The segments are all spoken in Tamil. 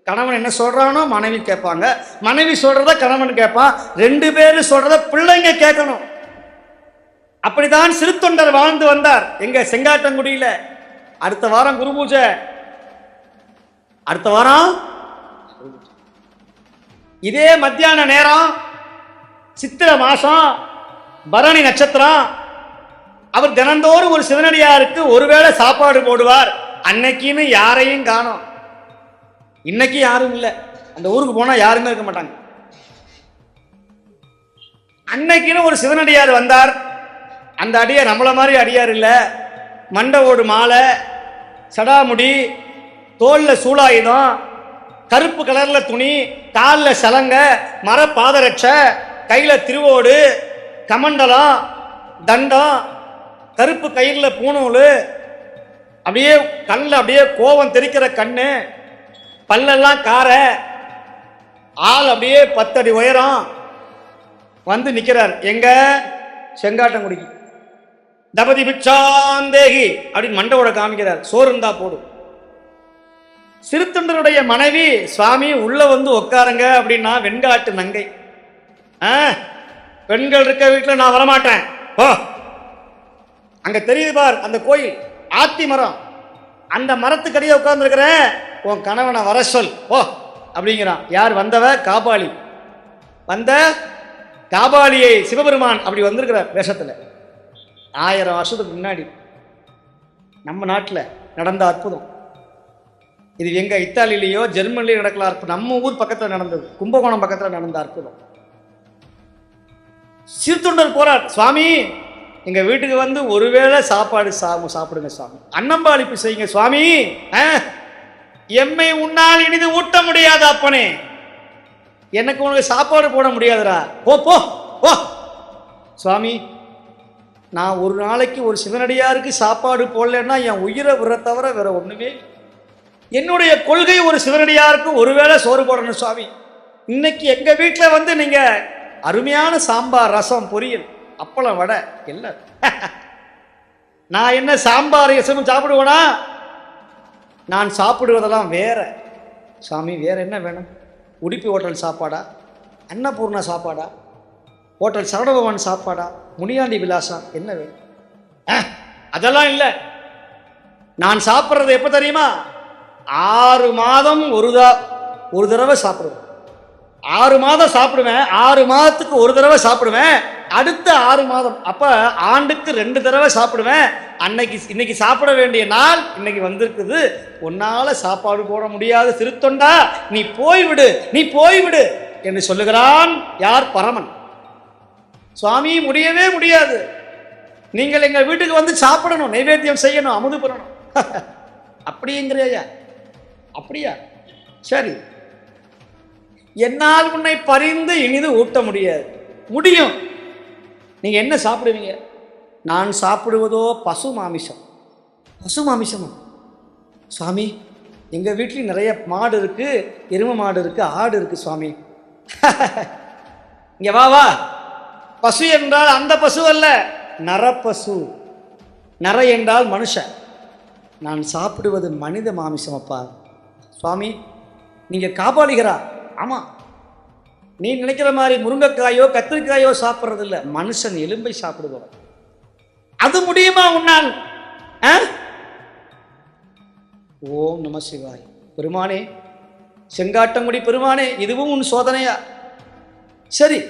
கணவன் என்ன சொல்றானோ மனைவி கேட்பாங்க, மனைவி சொல்றத கணவன் கேட்பான், 2 பேரும் சொல்றத பிள்ளைங்க கேட்கணும். அப்படித்தான் சிறு தொண்டர் வாழ்ந்து வந்தார் எங்க செங்காட்டங்குடியில. அடுத்த வாரம் குரு பூஜை, அடுத்த வாரம் இதே மத்தியான நேரம், சித்திரை மாசம், பரணி நட்சத்திரம். அவர் தினந்தோறும் ஒரு சிவனடியாருக்கு ஒருவேளை சாப்பாடு போடுவார். அன்னைக்குன்னு யாரையும் காணோம். இன்னைக்கு யாரும் இல்லை. அந்த ஊருக்கு போனா யாருமே இருக்க மாட்டாங்க. அன்னைக்குன்னு ஒரு சிவனடியார் வந்தார். அந்த அடியார் நம்மள மாதிரி அடியார் இல்லை. மண்டை ஓடு மாலை, சடாமுடி, தோல்ல சூலாயுதம், கருப்பு கலர்ல துணி, காலில் சலங்க, மர பாதரட்சை, கையில திருவோடு, கமண்டலம், தண்டம், கருப்பு கயிறுல பூணூல், அப்படியே கண்ணில் அப்படியே கோபம் தெரிக்கிற கண்ணு, பல்லெல்லாம் கார, ஆள் அப்படியே 10 அடி உயரம் வந்து நிற்கிறார் எங்க செங்காட்டங்குடிக்கு. தபதி பிச்சாந்தேகி அப்படின்னு மண்டவோட காமிக்கிறார். சோறு இருந்தா போடும். சிறுத்தொண்டருடைய மனைவி, சுவாமி உள்ள வந்து உட்காருங்க அப்படின்னா, வெண்காட்டு நங்கை, பெண்கள் இருக்க வீட்டில் நான் வரமாட்டேன், ஓ அங்க தெரியுது பார் அந்த கோயில், ஆத்தி மரம், அந்த மரத்துக்கடியே உட்கார்ந்துருக்கிறேன், உன் கணவனை வர சொல் ஓ அப்படிங்கிறான். யார் வந்தவ? காபாலி. வந்த காபாலியை சிவபெருமான் அப்படி வந்திருக்கிறார் வேஷத்துல. 1000 வருஷத்துக்கு முன்னாடி நம்ம நாட்டில் நடந்த அற்புதம் இது. எங்க இத்தாலியிலேயோ ஜெர்மனிலேயோ நடக்கலாம். நம்ம ஊர் பக்கத்தில் நடந்தது, கும்பகோணம் பக்கத்தில் நடந்த அற்புதம். சிறுத்தொண்டர் போறார், சுவாமி எங்க வீட்டுக்கு வந்து ஒருவேளை சாப்பாடு சாப்பிடுங்க சுவாமி, அன்னம்பாளிப்பு செய்யுங்க சுவாமி, எம்மை உன்னால் இனிது ஊட்ட முடியாது அப்பனே, எனக்கு உனக்கு சாப்பாடு போட முடியாதுடா, போ போ போ. சுவாமி நான் ஒரு நாளைக்கு ஒரு சிவனடியாருக்கு சாப்பாடு போடலன்னா என் உயிரை விட தவிர வேற ஒண்ணுமே. என்னுடைய கொள்கை ஒரு சிவனடியாருக்கு ஒருவேளை சோறு போடணும் சுவாமி. இன்னைக்கு எங்க வீட்டில் வந்து நீங்க அருமையான சாம்பார், ரசம், பொரியல், அப்பளம், வடை எல்லாம். நான் என்ன சாம்பார் ரசமும் சாப்பிடுவேனா? நான் சாப்பிடுவதெல்லாம் வேற சாமி. வேற என்ன வேணும்? உடுப்பி ஹோட்டல் சாப்பாடா, அன்னபூர்ணா சாப்பாடா, ஹோட்டல் சரவணபவன் சாப்பாடா, முனியாண்டி விலாசா, என்ன வேணும்? அதெல்லாம் இல்லை. நான் சாப்பிட்றது எப்போ தெரியுமா? 6 மாதம் ஒரு தடவை சாப்பிடுவேன். 6 மாதம் சாப்பிடுவேன். 6 மாதத்துக்கு ஒரு தடவை சாப்பிடுவேன். அடுத்த 6 மாதம், அப்ப ஆண்டுக்கு 2 தடவை சாப்பிடுவேன். இன்னைக்கு சாப்பிட வேண்டிய நாள் இன்னைக்கு வந்திருக்குது. உன்னால சாப்பாடு போட முடியாது சிறுத்தொண்டா, நீ போய்விடு, நீ போய்விடு என்று சொல்லுகிறான். யார்? பரமன். சுவாமி முடியவே முடியாது, நீங்கள் எங்க வீட்டுக்கு வந்து சாப்பிடணும், நைவேத்தியம் செய்யணும், அமுது பண்ணணும். அப்படிங்கிறியா? அப்படியா? சரி, என்னால் உன்னை பரிந்து இனிது ஊட்ட முடியாது. முடியும். நீங்க என்ன சாப்பிடுவீங்க? நான் சாப்பிடுவதோ பசு மாமிசம். பசு மாமிசமா? சுவாமி எங்க வீட்லயும் நிறைய மாடு இருக்கு, எருமை மாடு இருக்கு, ஆடு இருக்கு சுவாமி. இங்க வா வா. பசு என்றால் அந்த பசு அல்ல, நரப்பசு. நர என்றால் மனுஷன். நான் சாப்பிடுவது மனித மாமிசம். அப்பா சுவாமி நீங்க காபாலிகிறா? ஆமா, நீ நினைக்கிற மாதிரி முருங்கைக்காயோ கத்திரிக்காயோ சாப்பிட்றது இல்லை, மனுஷன் எலும்பை சாப்பிடுபவன். அது முடியுமா உன்னால்? ஓம் நம சிவாய். பெருமானே, செங்காட்டங்குடி பெருமானே, இதுவும் உன் சோதனையா? சரி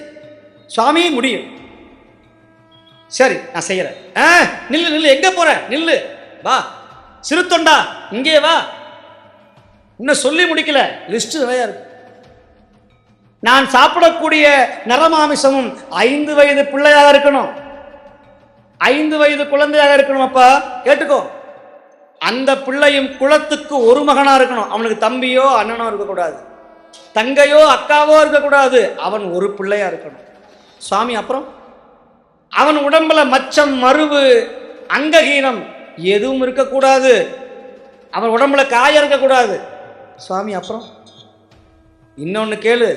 சுவாமி முடியும். சரி நான் செய்யறேன். நில்லு நில்லு, எங்க போற? நில்லு, வா சிறுத்தொண்டா, இங்கே வா. இன்னும் சொல்லி முடிக்கல, லிஸ்ட் நிறைய இருக்கு. நான் சாப்பிடக்கூடிய நரமாமிசமும் 5 வயது பிள்ளையாக இருக்கணும், 5 வயது குழந்தையாக இருக்கணும். அப்பா கேட்டுக்கோ, அந்த பிள்ளையும் குலத்துக்கு ஒரு மகனா இருக்கணும். அவனுக்கு தம்பியோ அண்ணனோ இருக்கக்கூடாது, தங்கையோ அக்காவோ இருக்கக்கூடாது, அவன் ஒரு பிள்ளையா இருக்கணும். சுவாமி அப்புறம் அவன் உடம்புல மச்சம், மருவு, அங்ககீனம் எதுவும் இருக்கக்கூடாது, அவன் உடம்புல காயம் இருக்கக்கூடாது. சுவாமி அப்புறம் இன்னொன்னு கேளு,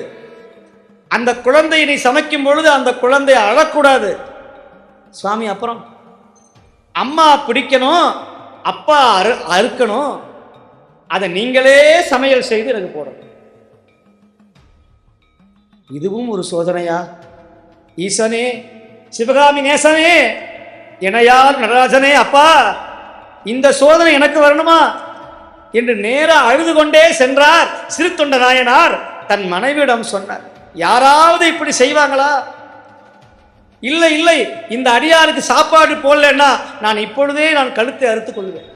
அந்த குழந்தையை நீ சமைக்கும் பொழுது அந்த குழந்தைய அழக்கூடாது. சுவாமி அப்புறம் அம்மா பிடிக்கணும், அப்பா அறுக்கணும், அதை நீங்களே சமையல் செய்து எனக்கு போடணும். இதுவும் ஒரு சோதனையா? ஈசனே, சிவகாமி நேசனே, இணையார் நடராஜனே, அப்பா இந்த சோதனை எனக்கு வரணுமா என்று நேரா அழுது கொண்டே சென்றார் சிறு தொண்ட நாயனார். தன் மனைவியிடம் சொன்னார், யாராவது இப்படி செய்வாங்களா? இல்லை இல்லை, இந்த அடியாருக்கு சாப்பாடு போடலன்னா நான் இப்பொழுதே கழுத்தை அறுத்துக் கொள்வேன்.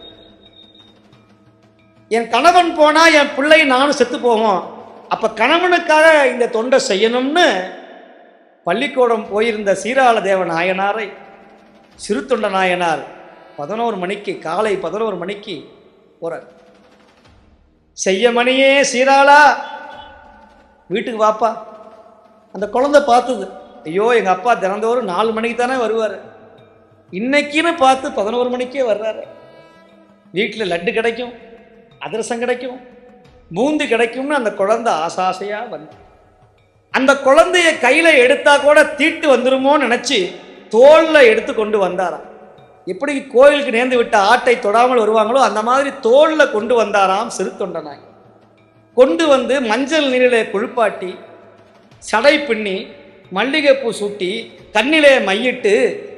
என் கணவன் போனா என் பிள்ளை நானும் செத்து போவோம். அப்ப கணவனுக்காக இந்த தொண்டை செய்யணும்னு பள்ளிக்கூடம் போயிருந்த சீராள தேவ நாயனாரை சிறு தொண்ட நாயனார் 11 மணிக்கு, காலை 11 மணிக்கு போறார். செய்ய மணியே சீராளா, வீட்டுக்கு வாப்பா. அந்த குழந்தை பார்த்தது, ஐயோ எங்கள் அப்பா தினந்தோறும் 4 மணிக்கு தானே வருவார், இன்னைக்குன்னு பார்த்து 11 மணிக்கே வர்றாரு. வீட்டில் லட்டு கிடைக்கும், அதிரசம் கிடைக்கும், பூந்தி கிடைக்கும்னு அந்த குழந்தை ஆசாசையாக வந்து அந்த குழந்தைய கையில் எடுத்தா கூட தீட்டு வந்துருமோன்னு நினச்சி தோளில் எடுத்து கொண்டு வந்தாராம். எப்படி கோயிலுக்கு நேர்ந்து விட்ட ஆட்டை தொடாமல் வருவாங்களோ அந்த மாதிரி தோளில் கொண்டு வந்தாராம் சிறு தொண்டனாய். கொண்டு வந்து மஞ்சள் நீரிலே குளிப்பாட்டி, சடை பின்னி, மல்லிகைப்பூ சூட்டி, கண்ணிலே மையிட்டு,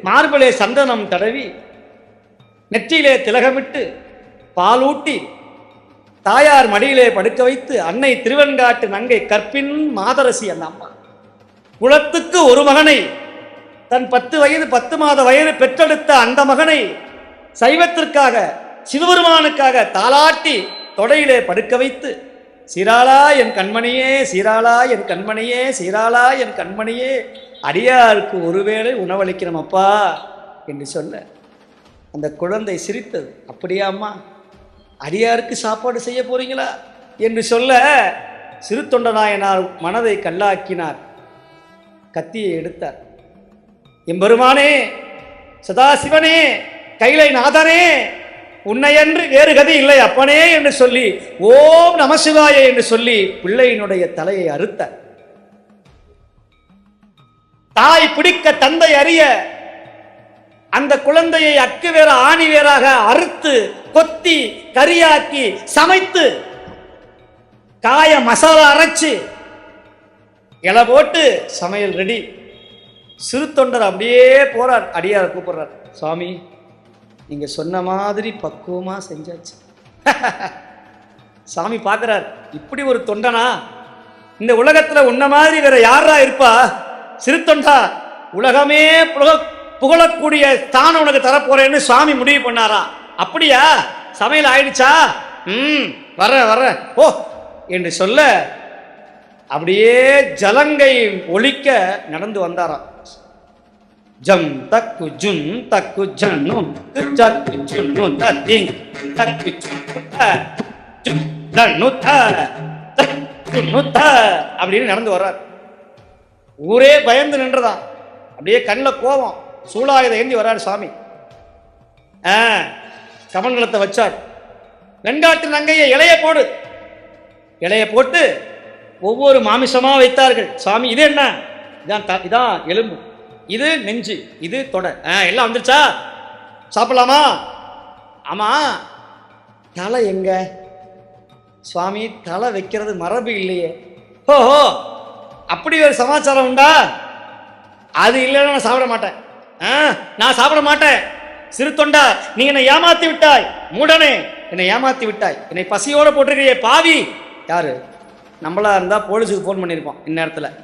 மார்பிலே சந்தனம் தடவி, நெற்றியிலே திலகமிட்டு, பாலூட்டி, தாயார் மடியிலே படுக்க வைத்து, அன்னை திருவெண்காட்டு நங்கை கற்பின் மாதரசி அந்த அம்மா குலத்துக்கு ஒரு மகனை, தன் 10 வயது 10 மாத வயது பெற்றெடுத்த அந்த மகனை சைவத்திற்காக, சிவபெருமானுக்காக தாலாட்டி தொடையிலே படுக்க வைத்து, சீராளா என் கண்மணியே, சீராளா என் கண்மணியே, சீராளா என் கண்மணியே, அடியாருக்கு ஒருவேளை உணவளிக்கிறோம் அப்பா என்று சொல்ல அந்த குழந்தை சிரித்தது. அப்படியா அம்மா, அடியாருக்கு சாப்பாடு செய்ய போறீங்களா என்று சொல்ல சிறு தொண்ட நாயனார் மனதை கல்லாக்கினார். கத்தியை எடுத்தார். எம்பெருமானே, சதாசிவனே, கைலை நாதனே, உன்னையன்று வேறு கதி இல்லை அப்பனே என்று சொல்லி ஓம் நமசிவாய என்று சொல்லி பிள்ளையினுடைய தலையை அறுத்தார். தாய் பிடிக்க தந்தை அறிய அந்த குழந்தையை அக்கு வேற ஆணி வேறாக அறுத்து கொத்தி கரியாக்கி சமைத்து காய மசாலா அரைச்சு இலை போட்டு சமையல் ரெடி. சிறு தொண்டர் அப்படியே போறார், அடியார் கூப்பிடுறார், சுவாமி நீங்க சொன்ன மாதிரி பக்குவமா செஞ்சாச்சு. சாமி பார்க்கிறார், இப்படி ஒரு தொண்டனா இந்த உலகத்துல உன்ன மாதிரி வேற யாரா இருப்பா? சிறு தொண்டா, உலகமே புகழக்கூடிய ஸ்தானம் உனக்கு தரப்போறேன்னு சுவாமி முடிவு பண்ணாரா? அப்படியா, சமையல் ஆயிடுச்சா? வர்ற ஓ என்று சொல்ல அப்படியே ஜலங்கை ஒலிக்க நடந்து வந்தாராம். ஜம் தக்கு ஜுன் தக்கு ஜன்னு தக்கு ஜுன்னு தத்திங் தக்கு ஜுன்னு த அப்படின்னு நடந்து வர்றார். ஊரே பயந்து நின்றதான். அப்படியே கண்ணில் கோபம், சூளாயுதம் ஏந்தி வர்றாரு சுவாமி. கமண்டலத்தை வச்சார். வெண்காட்டு நங்கையை இலைய போடு, இலைய போட்டு ஒவ்வொரு மாமிசமா வைத்தார்கள். சுவாமி இது என்ன? இதான் எலும்பு, இது நெஞ்சு, இது தொடை, எல்லாம் வந்துருச்சா, சாப்பிடலாமா? ஆமா, தலை எங்க? சுவாமி தலை வைக்கிறது மரபு இல்லையே. ஓஹோ, அப்படி ஒரு சமாச்சாரம் உண்டா? அது இல்லைன்னா நான் சாப்பிட மாட்டேன். நான் சாப்பிட மாட்டேன். சிறு தொண்டா, நீ என்னை ஏமாத்தி விட்டாய், மூடனே என்னை ஏமாத்தி விட்டாய், என்னை பசியோட போட்டிருக்கிறியே பாவி. யாரு? நம்மளா இருந்தா போலீஸுக்கு போன் பண்ணியிருப்போம் இந்நேரத்தில்.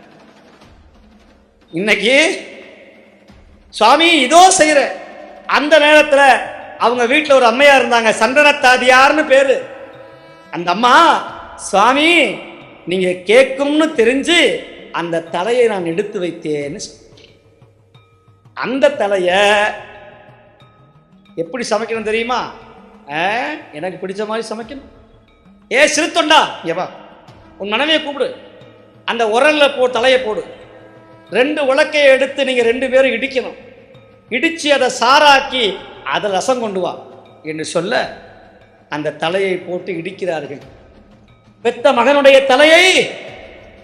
இன்னைக்கு சுவாமி இதோ செய்யற அந்த நேரத்தில் அவங்க வீட்டில் ஒரு அம்மையா இருந்தாங்க, சந்தனத்தாதியார்னு பேரு. அந்த அம்மா, சுவாமி நீங்க கேட்கும்னு தெரிஞ்சு அந்த தலையை நான் எடுத்து வைத்தேன்னு. அந்த தலைய எப்படி சமைக்கணும் தெரியுமா? எனக்கு பிடிச்ச மாதிரி சமைக்கணும். ஏ சிறு தொண்டா, ஏவா உன் மனைவியை கூப்பிடு, அந்த உரல்ல தலையை போடு, 2 உலக்கையை எடுத்து நீங்க 2 பேரும் இடிக்கணும், இடிச்சு அதை சாராக்கி அதை ரசம் கொண்டு வா என்று சொல்ல அந்த தலையை போட்டு இடிக்கிறார்கள். பெத்த மகனுடைய தலையை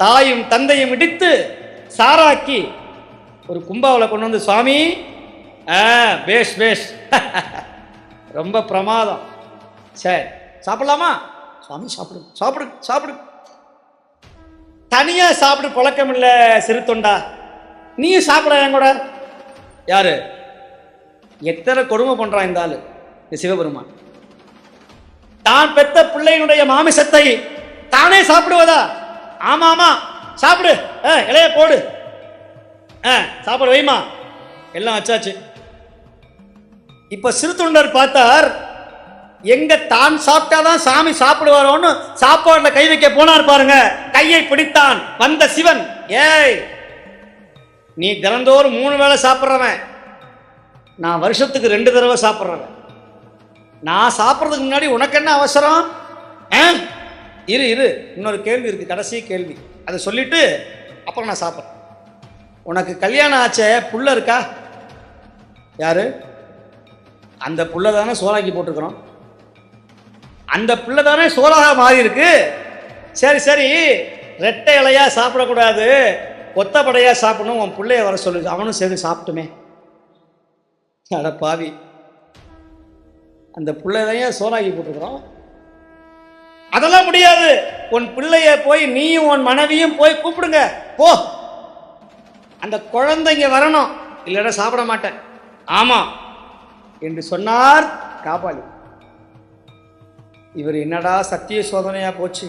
தாயும் தந்தையும் இடித்து சாராக்கி ஒரு கும்பாவில் கொண்டு வந்து, சுவாமி பேஷ் பேஷ் ரொம்ப பிரமாதம், சரி சாப்பிடலாமா? சுவாமி சாப்பிடு சாப்பிடு சாப்பிடு. தனியா சாப்பிட பழக்கம் இல்ல சிறு தொண்டா, நீயும் சாப்பிட என் கூட. யாரு? எத்தனை கொடுமை பண்றான் இந்த ஆளு, இந்த சிவபெருமான். தான் பெத்த பிள்ளையினுடைய மாமிசத்தை தானே சாப்பிடுவதா? ஆமா ஆமா சாப்பிடு, இலைய போடு, சாப்பிட வைமா, எல்லாம் வச்சாச்சு. இப்ப சிறு தொண்டர் பார்த்தார், எங்க தான் சாப்பிட்டாதான் சாமி சாப்பிடுவாரோன்னு சாப்பாடுல கை வைக்க போனார் பாருங்க. கையை பிடித்தான் வந்த சிவன். ஏய், நீ தினந்தோறும் 3 வேளை சாப்பிட்றவன், நான் வருஷத்துக்கு 2 தடவை சாப்பிட்றவன். நான் சாப்பிட்றதுக்கு முன்னாடி உனக்கு என்ன அவசரம்? இரு இரு, இன்னொரு கேள்வி இருக்கு, கடைசி கேள்வி, அதை சொல்லிட்டு அப்புறம் நான் சாப்பிட்றேன். உனக்கு கல்யாணம் ஆச்ச, புள்ள இருக்கா? யாரு? அந்த புள்ள தானே சோறாக்கி போட்டுருக்குறோம், அந்த பிள்ளை தானே சோறாக மாறி இருக்கு. சரி சரி, ரெட்டை இலையா சாப்பிடக்கூடாது, ஒத்தப்படையா சாப்பிடணும், உன் பிள்ளைய வர சொல்லு, அவனும் சேர்ந்து சாப்பிட்டுமே. அட பாவி, அந்த பிள்ளைய சோறாக்கி போட்டுருக்குறோம். அதெல்லாம் முடியாது, உன் பிள்ளைய போய் நீயும் உன் மனைவியும் போய் கூப்பிடுங்க போ, அந்த குழந்தைங்க வரணும், இல்லைன்னா சாப்பிட மாட்டேன். ஆமா என்று சொன்னார் காபாலி. இவர் என்னடா சத்திய சோதனையா போச்சு,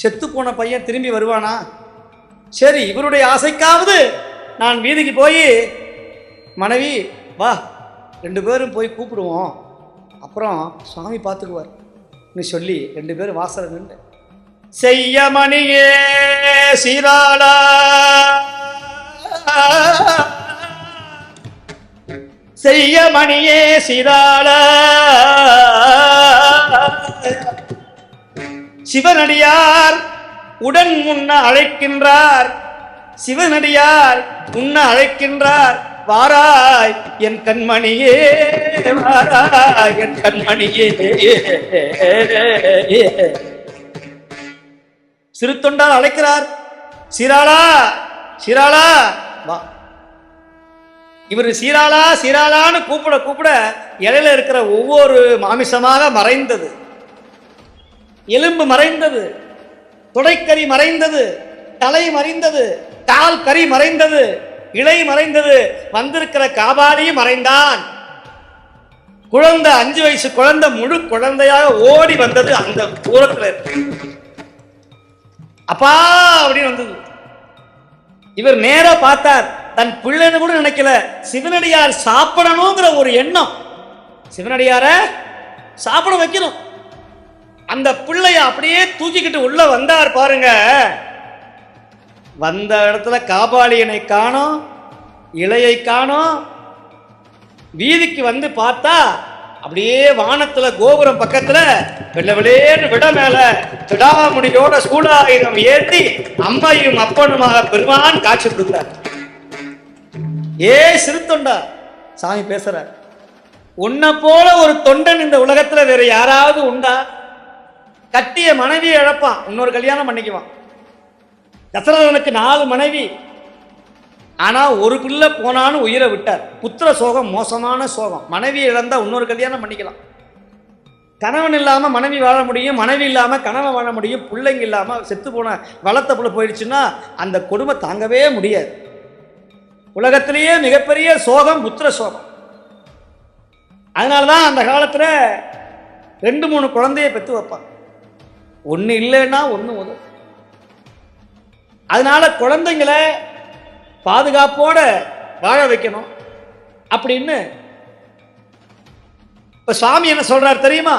செத்து போன பையன் திரும்பி வருவானா? சரி, இவருடைய ஆசைக்காவது நான் வீதிக்கு போய், மனைவி வா 2 பேரும் போய் கூப்பிடுவோம், அப்புறம் சுவாமி பார்த்துக்குவார் சொல்லி 2 பேரும் வாசல் நின்று, செய்ய மணியே சீராளா செய்ய மணியே சீராளா சிவனடியார் உடன் முன்ன அழைக்கின்றார், சிவனடியார் உன்ன அழைக்கின்றார், வாராய் என் கண்மணியே, வாராய் என் கண்மணியே. சிறு தொண்டால் அழைக்கிறார், சீராளா சீராளா வா. இவர் சீராளா சீராளான்னு கூப்பிட கூப்பிட இலையில இருக்கிற ஒவ்வொரு மாமிசமாக மறைந்தது, எலும்பு மறைந்தது, தொடைக்கறி மறைந்தது, தலை மறைந்தது, கால் கறி மறைந்தது, இலை மறைந்தது, வந்திருக்கிற காபாலியும் மறைந்தான். குழந்தை 5 வயசு குழந்தை முழு குழந்தையாக ஓடி வந்தது, அந்த தூரத்தில் அப்பா அப்படின்னு வந்தது. இவர் நேரா பார்த்தார், தன் பிள்ளைன்னு கூட நினைக்கல, சிவனடியார் சாப்பிடணுங்கிற ஒரு எண்ணம், சிவனடியார சாப்பிட வைக்கணும். அந்த பிள்ளைய அப்படியே தூக்கிக்கிட்டு உள்ள வந்தார் பாருங்க. வந்த இடத்துல காபாலியனை காணோம், இலையை காணோம். வீதிக்கு வந்து பார்த்தா அப்படியே வானத்துல கோபுரம் பக்கத்துல வெள்ள வெளியேன்னு விட மேல திடாமுடியோட சூடாயுதம் ஏற்றி அம்மையும் அப்பனுமாக பெருமான் காட்சி கொடுத்தார். ஏ சிறு தொண்டா, சாமி பேசுறார், உன்னை போல ஒரு தொண்டன் இந்த உலகத்துல வேற யாராவது உண்டா? கட்டிய மனைவியை இழப்பான், இன்னொரு கல்யாணம் பண்ணிக்குவான். தசரதனுக்கு 4 மனைவி, ஆனா ஒரு பிள்ளை போனான்னு உயிரை விட்டார். புத்திர சோகம் மோசமான சோகம், மனைவி இழந்தா இன்னொரு கல்யாணம் பண்ணிக்கலாம். கணவன் இல்லாம மனைவி வாழ முடியும், மனைவி இல்லாம கணவன் வாழ முடியும், பிள்ளைங்க இல்லாம செத்து போன வளர்த்த புள்ள போயிடுச்சுன்னா அந்த கொடுமை தாங்கவே முடியாது. உலகத்திலேயே மிகப்பெரிய சோகம் புத்திர சோகம். அதனாலதான் அந்த காலத்துல 2-3 குழந்தைய பெற்று வைப்பாங்க, ஒண்ணு இல்லைன்னா ஒண்ணு உதவும். அதனால குழந்தைங்களை பாதுகாப்போட வாழ வைக்கணும் அப்படின்னு இப்ப சுவாமி என்ன சொல்றார் தெரியுமா?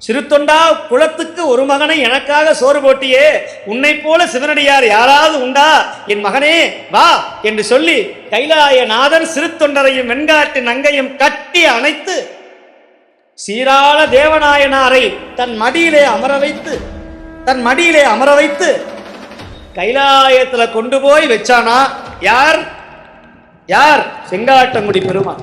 சிறு தொண்டா, குலத்துக்கு ஒரு மகனை எனக்காக சோறு போட்டியே, உன்னை போல சிவனடியார் யாராவது உண்டா? என் மகனே வா என்று சொல்லி கைலாயநாதர் சிறு தொண்டரையும் வெண்காட்டு நங்கையும் கட்டி அணைத்து சீராள தேவநாயனாரை தன் மடியிலே அமர வைத்து கைலாயத்துல கொண்டு போய் வச்சானா? யார்? செங்காட்டங்குடி பெருமான்.